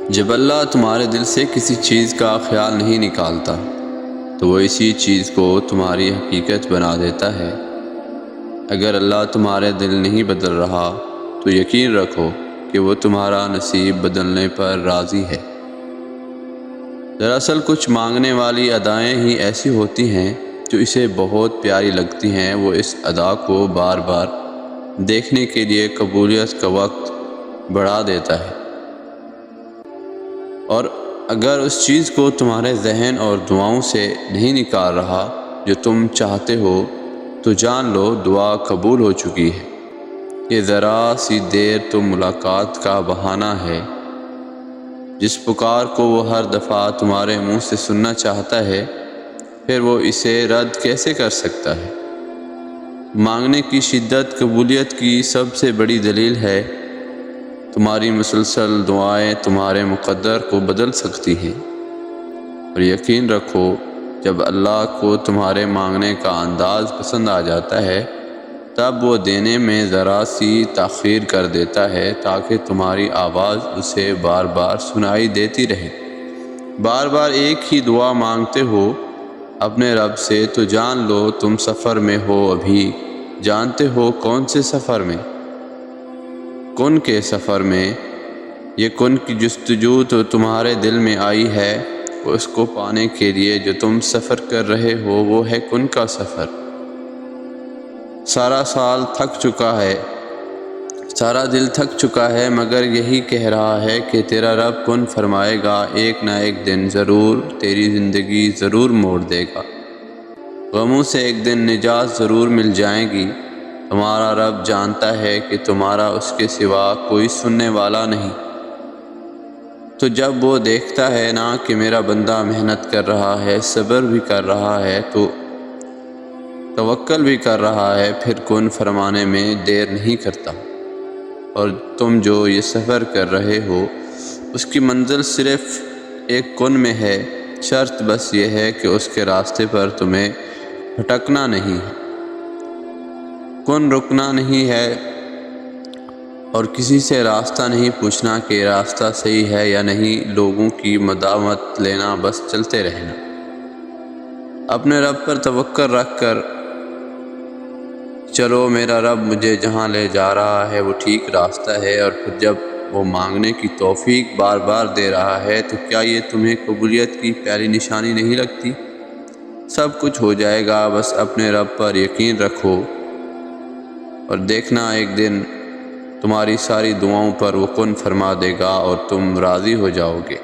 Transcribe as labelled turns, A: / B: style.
A: جب اللہ تمہارے دل سے کسی چیز کا خیال نہیں نکالتا تو وہ اسی چیز کو تمہاری حقیقت بنا دیتا ہے۔ اگر اللہ تمہارے دل نہیں بدل رہا تو یقین رکھو کہ وہ تمہارا نصیب بدلنے پر راضی ہے۔ دراصل کچھ مانگنے والی ادائیں ہی ایسی ہوتی ہیں جو اسے بہت پیاری لگتی ہیں۔ وہ اس ادا کو بار بار دیکھنے کے لیے قبولیت کا وقت بڑھا دیتا ہے، اور اگر اس چیز کو تمہارے ذہن اور دعاؤں سے نہیں نکال رہا جو تم چاہتے ہو تو جان لو دعا قبول ہو چکی ہے۔ یہ ذرا سی دیر تو ملاقات کا بہانہ ہے۔ جس پکار کو وہ ہر دفعہ تمہارے منہ سے سننا چاہتا ہے، پھر وہ اسے رد کیسے کر سکتا ہے؟ مانگنے کی شدت قبولیت کی سب سے بڑی دلیل ہے۔ تمہاری مسلسل دعائیں تمہارے مقدر کو بدل سکتی ہیں، اور یقین رکھو جب اللہ کو تمہارے مانگنے کا انداز پسند آ جاتا ہے تب وہ دینے میں ذرا سی تاخیر کر دیتا ہے تاکہ تمہاری آواز اسے بار بار سنائی دیتی رہے۔ بار بار ایک ہی دعا مانگتے ہو اپنے رب سے تو جان لو تم سفر میں ہو ابھی۔ جانتے ہو کون سے سفر میں؟ کن کے سفر میں۔ یہ کن کی جستجو تو تمہارے دل میں آئی ہے، اس کو پانے کے لیے جو تم سفر کر رہے ہو وہ ہے کن کا سفر۔ سارا سال تھک چکا ہے، سارا دل تھک چکا ہے، مگر یہی کہہ رہا ہے کہ تیرا رب کن فرمائے گا، ایک نہ ایک دن ضرور تیری زندگی ضرور موڑ دے گا۔ غموں سے ایک دن نجات ضرور مل جائے گی۔ تمہارا رب جانتا ہے کہ تمہارا اس کے سوا کوئی سننے والا نہیں۔ تو جب وہ دیکھتا ہے نا کہ میرا بندہ محنت کر رہا ہے، صبر بھی کر رہا ہے، تو توکل بھی کر رہا ہے، پھر کن فرمانے میں دیر نہیں کرتا۔ اور تم جو یہ سفر کر رہے ہو اس کی منزل صرف ایک کن میں ہے۔ شرط بس یہ ہے کہ اس کے راستے پر تمہیں بھٹکنا نہیں ہے، کن رکنا نہیں ہے، اور کسی سے راستہ نہیں پوچھنا کہ راستہ صحیح ہے یا نہیں۔ لوگوں کی مداوت لینا، بس چلتے رہنا۔ اپنے رب پر توکل رکھ کر چلو، میرا رب مجھے جہاں لے جا رہا ہے وہ ٹھیک راستہ ہے۔ اور پھر جب وہ مانگنے کی توفیق بار بار دے رہا ہے تو کیا یہ تمہیں قبولیت کی پہلی نشانی نہیں لگتی؟ سب کچھ ہو جائے گا، بس اپنے رب پر یقین رکھو اور دیکھنا ایک دن تمہاری ساری دعاؤں پر وہ کن فرما دے گا اور تم راضی ہو جاؤ گے۔